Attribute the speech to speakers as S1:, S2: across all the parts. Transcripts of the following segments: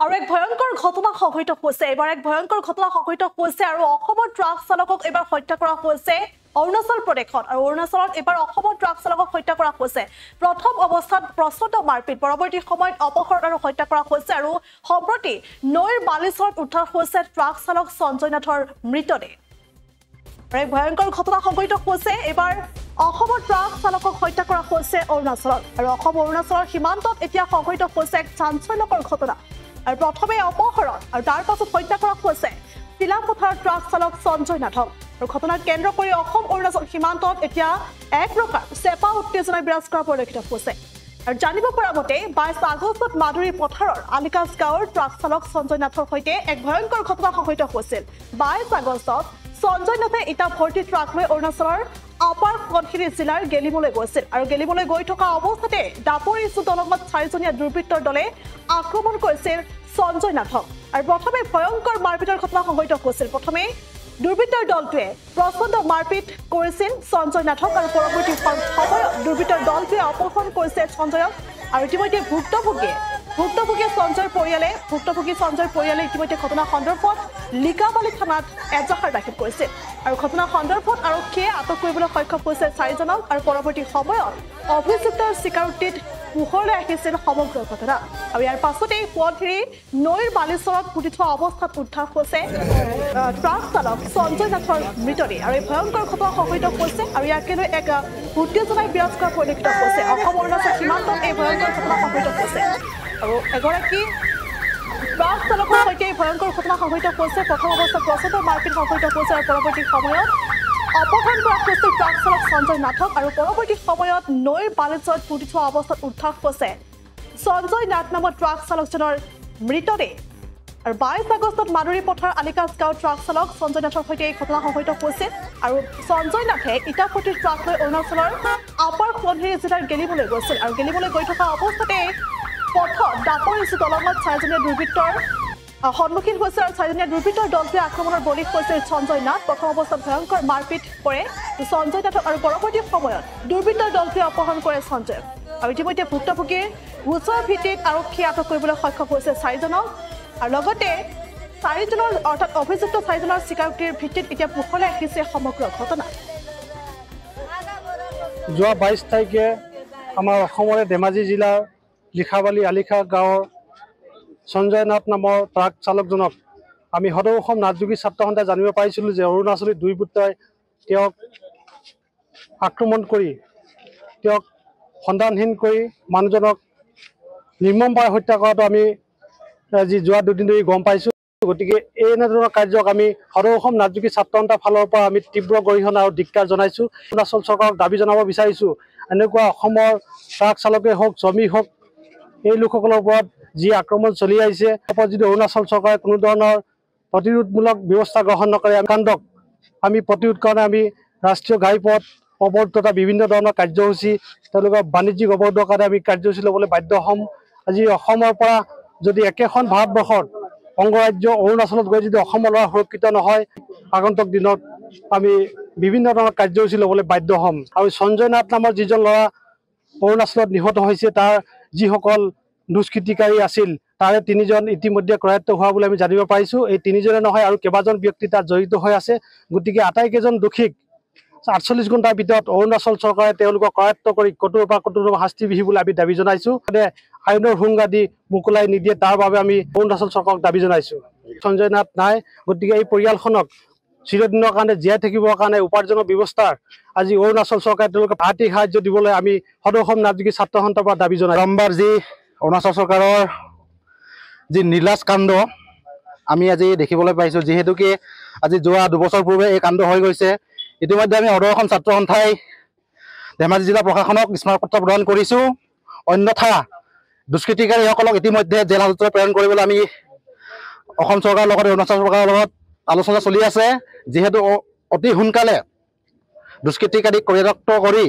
S1: আৰু এক ভয়ংকৰ ঘটনা সংঘটিত হৈছে এবাৰ এক ভয়ংকৰ ঘটনা সংঘটিত হৈছে আৰু অসমৰ ট্ৰাক চালকক এবাৰ হত্যা কৰা হৈছে অৰুণাচল প্ৰদেশত আৰু অৰুণাচলত এবাৰ অসমৰ ট্ৰাক চালকক হত্যা কৰা হৈছে প্ৰথম অৱস্থাত প্ৰচণ্ড মাৰপিট পৰৱৰ্তী সময়ত অপহৰণ আৰু হত্যা কৰা হৈছে আৰু সম্প্ৰতি নৈৰ বালিচৰত উদ্ধাৰ হৈছে ট্ৰাক চালক সঞ্জয় নাথৰ মৃতদেহ এক ভয়ংকৰ ঘটনা সংঘটিত হৈছে এবাৰ অসমৰ ট্ৰাক চালকক হত্যা কৰা হৈছে অৰুণাচলত আৰু অসম অৰুণাচলৰ সীমান্তত এতিয়া সংঘটিত হৈছে এক চাঞ্চল্যকৰ ঘটনা আৰু প্ৰথমে অপহৰণ আৰু তাৰ পাছত হত্যা কৰা হৈছে চিলাপথাৰ ট্ৰাক চালক সঞ্জয় নাথক আৰু ঘটনাক কেন্দ্ৰ কৰি অসম অৰুণাচল সীমান্তত এতিয়া এক প্ৰকাৰ চেপা উত্তেজনা বিৰাজ কৰা পৰিলক্ষিত হৈছে আৰু জানিব পৰা মতে 22 আগষ্টত মাধুৰী পথাৰৰ আলিকাজ গাঁৱৰ ট্ৰাক চালক সঞ্জয় নাথৰ সৈতে এক ভয়ংকৰ ঘটনা সংঘটিত হৈছিল 22 আগষ্টত সঞ্জয় নাথে ইটা ভৰ্তি ট্ৰাক লৈ অৰুণাচলৰ আপাৰ কনখিৰি জিলাৰ গেলিমলৈ গৈছিল আৰু গেলিমলৈ গৈ থকা অৱস্থাতে দাপৰি ইছ্যু দলঙত 4জনীয়া দুৰ্বৃত্তৰ দলে আক্ৰমণ কৰিছিল সঞ্জয় নাথক আৰু প্ৰথমে ভয়ংকৰ মাৰপিটৰ ঘটনা সংঘটিত হৈছিল প্ৰথমে দুৰ্বৃত্তৰ দলটোৱে প্ৰচণ্ড মাৰপিট কৰিছিল সঞ্জয় নাথক আৰু পৰৱৰ্তী সময়ত দুৰ্বৃত্তৰ দলটোৱে অপহৰণ কৰিছে সঞ্জয়ক আৰু ইতিমধ্যে ভুক্তভোগী সঞ্জয়ৰ পৰিয়ালে ইতিমধ্যে ঘটনা সন্দৰ্ভত লিকাবালি থানাত এজাহাৰ দাখিল কৰিছিল আৰু ঘটনা সন্দৰ্ভত আৰক্ষীয়ে আটক কৰিবলৈ সক্ষম হৈছে 4জনক আৰু পৰৱৰ্তী সময়ত অভিযুক্তৰ স্বীকাৰোক্তিত পোহৰলৈ আহিছিল সমগ্ৰ ঘটনা আৰু ইয়াৰ পাছতে পুৱতিৰি নৈৰ বালিচৰত পুতি থোৱা অৱস্থাত উদ্ধাৰ হৈছে ট্ৰাক চালক সঞ্জয় নাথৰ মৃতদেহ আৰু এই ভয়ংকৰ ঘটনা সংঘটিত হৈছে আৰু ইয়াকে লৈ এক উত্তেজনাই বিৰাজ কৰা পৰিলক্ষিত হৈছে অসম অৰুণাচল সীমান্তত এই ভয়ংকৰ ঘটনা সংঘটিত হৈছে আৰু এগৰাকী ট্ৰাক চালকৰ সৈতে ভয়ংকৰ ঘটনা সংঘটিত হৈছে প্ৰথম অৱস্থাত প্ৰচণ্ড মাৰপিট সংঘটিত হৈছে আৰু পৰৱৰ্তী সময়ত অপহৰণ কৰা হৈছে ট্ৰাক চালক সঞ্জয় নাথক আৰু পৰৱৰ্তী সময়ত নৈৰ বালিচৰত পুতি থোৱা অৱস্থাত উদ্ধাৰ হৈছে সঞ্জয় নাথ নামৰ ট্ৰাক চালকজনৰ মৃতদেহ আৰু 22 আগষ্টত মাধুৰী পথাৰ আলিকাজ গাঁৱৰ ট্ৰাক চালক সঞ্জয় নাথৰ সৈতে এই ঘটনা সংঘটিত হৈছিল আৰু সঞ্জয় নাথে ইটা ভৰ্তি ট্ৰাক লৈ অৰুণাচলৰ আপাৰ কনখিৰি জিলাৰ গেলিমলৈ গৈছিল আৰু গেলিমলৈ গৈ থকা অৱস্থাতে পথত দাপৰি ইছ্যু দলঙত 4জনীয়া দুৰ্বৃত্তৰ সন্মুখীন হৈছে আৰু 4জনীয়া দুৰ্বৃত্তৰ দলটোৱে আক্ৰমণৰ বলি হৈছিল সঞ্জয় নাথ প্ৰথম অৱস্থাত ভয়ংকৰ মাৰপিট কৰে সঞ্জয় নাথক আৰু পৰৱৰ্তী সময়ত দুৰ্বৃত্তৰ দলটোৱে অপহৰণ কৰে সঞ্জয়ক আৰু ইতিমধ্যে ভুক্তভোগীৰ গোচৰ ভিত্তিত আৰক্ষীয়ে আটক কৰিবলৈ সক্ষম হৈছে 4জনক আৰু লগতে 4জনৰ অৰ্থাৎ অভিযুক্ত 4জনৰ স্বীকাৰোক্তিৰ ভিত্তিত এতিয়া পোহৰলৈ আহিছে সমগ্ৰ ঘটনা
S2: যোৱা 22 তাৰিখে আমাৰ অসমৰে ধেমাজি জিলাৰ লিখাবালি আলিখা গাঁৱৰ সঞ্জয় নাথ নামৰ ট্ৰাক চালকজনক আমি সদৌ অসম নাথযোগী ছাত্ৰ সন্থাই জানিব পাৰিছিলোঁ যে অৰুণাচলী দুৰ্বৃত্তই তেওঁক আক্ৰমণ কৰি তেওঁক সন্ধানহীন কৰি মানুহজনক নিৰ্মমভাৱে হত্যা কৰাটো আমি আজি যোৱা দুদিন ধৰি গম পাইছোঁ গতিকে এনেধৰণৰ কাৰ্যক আমি সদৌ অসম নাথযোগী ছাত্ৰ সন্থাৰ ফালৰ পৰা আমি তীব্ৰ গৰিহণা আৰু ধিক্কাৰ জনাইছোঁ অৰুণাচল চৰকাৰক দাবী জনাব বিচাৰিছোঁ এনেকুৱা অসমৰ ট্ৰাক চালকেই হওক শ্ৰমিক হওক এই লোকসকলৰ ওপৰত যি আক্ৰমণ চলি আহিছে যদি অৰুণাচল চৰকাৰে কোনো ধৰণৰ প্ৰতিৰোধমূলক ব্যৱস্থা গ্ৰহণ নকৰে কাণ্ডক আমি প্ৰতিৰোধ কাৰণে আমি ৰাষ্ট্ৰীয় ঘাইপথ অৱৰোধ তথা বিভিন্ন ধৰণৰ কাৰ্যসূচী তেওঁলোকৰ বাণিজ্যিক অৱৰোধৰ কাৰণে আমি কাৰ্যসূচী ল'বলৈ বাধ্য হ'ম আজি অসমৰ পৰা যদি একেখন ভাৰতবৰ্ষৰ অংগৰাজ্য অৰুণাচলত গৈ যদি অসমৰ ল'ৰা সুৰক্ষিত নহয় আগন্তুক দিনত আমি বিভিন্ন ধৰণৰ কাৰ্যসূচী ল'বলৈ বাধ্য হ'ম আৰু সঞ্জয় নাথ নামৰ যিজন ল'ৰা অৰুণাচলত নিহত হৈছে তাৰ যিসকল দুষ্কৃতিকাৰী আছিল তাৰে 3জন ইতিমধ্যে কৰায়ত্ব হোৱা বুলি আমি জানিব পাৰিছোঁ এই 3জনে নহয় আৰু কেইবাজন ব্যক্তি তাত জড়িত হৈ আছে গতিকে আটাইকেইজন দোষীক 48 ঘণ্টাৰ ভিতৰত অৰুণাচল চৰকাৰে তেওঁলোকক কৰায়ত্ব কৰি কঠোৰ পৰা কঠোৰ শাস্তি বিহিবলৈ আমি দাবী জনাইছোঁ আইনৰ সংজ্ঞা দি মোকলাই নিদিয়ে তাৰ বাবে আমি অৰুণাচল চৰকাৰক দাবী জনাইছোঁ সঞ্জয় নাথ নাই গতিকে এই পৰিয়ালখনক চিৰদিনৰ কাৰণে জীয়াই থাকিবৰ কাৰণে উপাৰ্জনৰ ব্যৱস্থাৰ আজি অৰুণাচল চৰকাৰে তেওঁলোকক আৰ্থিক সাহায্য দিবলৈ আমি সদৌ অসম নাথযোগী ছাত্ৰ সন্থাৰ পৰা দাবী জনাই
S3: বাৰম্বাৰ যি অৰুণাচল চৰকাৰৰ যি নীলাজ কাণ্ড আমি আজি দেখিবলৈ পাইছোঁ যিহেতুকে আজি যোৱা 2 বছৰ পূৰ্বে এই কাণ্ড হৈ গৈছে ইতিমধ্যে আমি সদৌ অসম ছাত্ৰ সন্থাই ধেমাজি জিলা প্ৰশাসনক স্মাৰকপত্ৰ প্ৰদান কৰিছোঁ অন্যথা দুষ্কৃতিকাৰীসকলক ইতিমধ্যে জেল হাজতলৈ প্ৰেৰণ কৰিবলৈ আমি অসম চৰকাৰৰ লগতে অৰুণাচল চৰকাৰৰ লগত আলোচনা চলি আছে যিহেতু অতি সোনকালে দুষ্কৃতিকাৰীক কৰায়ত্ব কৰি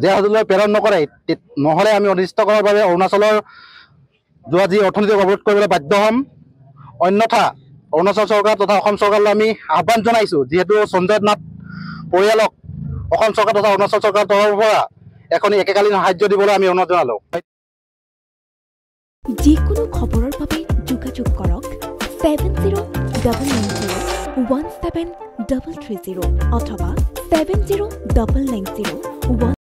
S3: জেল হাজতলৈ প্ৰেৰণ নকৰে নহ'লে আমি অনিষ্ট কৰাৰ বাবে অৰুণাচলৰ যোৱা যি অৰ্থনৈতিক অৱৰোধ কৰিবলৈ বাধ্য হ'ম অন্যথা অৰুণাচল চৰকাৰ তথা অসম চৰকাৰলৈ আমি আহ্বান জনাইছোঁ যিহেতু সঞ্জয় নাথ পৰিয়ালক অসম চৰকাৰ তথা অৰুণাচল চৰকাৰৰ তৰফৰ পৰা এখনি একেকালীন সাহায্য দিবলৈ আমি অনুৰোধ জনালোঁ
S4: যিকোনো খবৰৰ বাবে যোগাযোগ যোগাযোগ কৰক 7099017330 অথবা 709901